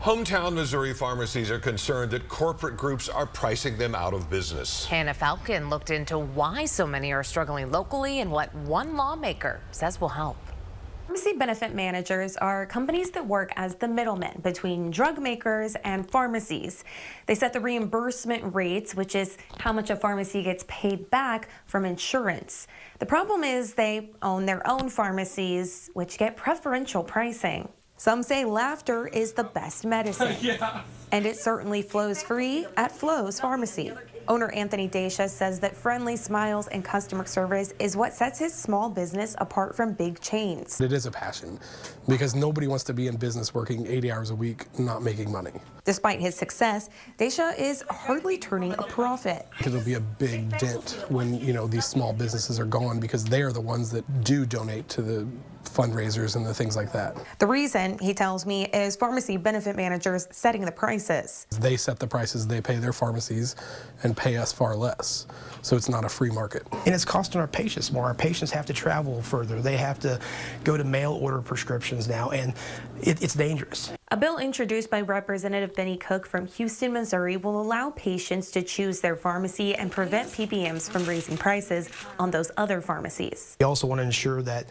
Hometown Missouri pharmacies are concerned that corporate groups are pricing them out of business. Hannah Falcon looked into why so many are struggling locally and what one lawmaker says will help. Pharmacy benefit managers are companies that work as the middlemen between drug makers and pharmacies. They set the reimbursement rates, which is how much a pharmacy gets paid back from insurance. The problem is they own their own pharmacies, which get preferential pricing. Some say laughter is the best medicine, and it certainly flows free at Flo's Pharmacy. Owner Anthony Dacia says that friendly smiles and customer service is what sets his small business apart from big chains. It is a passion because nobody wants to be in business working 80 hours a week not making money. Despite his success, Dacia is hardly turning a profit. It'll be a big dent when, these small businesses are gone because they are the ones that do donate to the fundraisers and the things like that. The reason, he tells me, is pharmacy benefit managers setting the prices. They set the prices, they pay their pharmacies and pay us far less. So it's not a free market. And it's costing our patients more. Our patients have to travel further. They have to go to mail order prescriptions now, and it's dangerous. A bill introduced by Representative Benny Cook from Houston, Missouri will allow patients to choose their pharmacy and prevent PBMs from raising prices on those other pharmacies. We also want to ensure that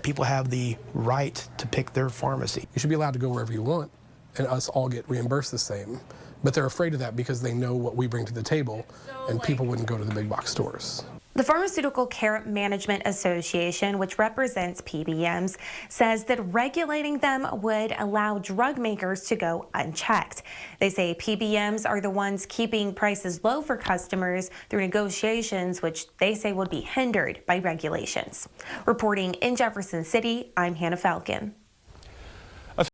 people have the right to pick their pharmacy. You should be allowed to go wherever you want and us all get reimbursed the same. But they're afraid of that because they know what we bring to the table and people wouldn't go to the big box stores. The Pharmaceutical Care Management Association, which represents PBMs, says that regulating them would allow drug makers to go unchecked. They say PBMs are the ones keeping prices low for customers through negotiations, which they say would be hindered by regulations. Reporting in Jefferson City, I'm Hannah Falcon.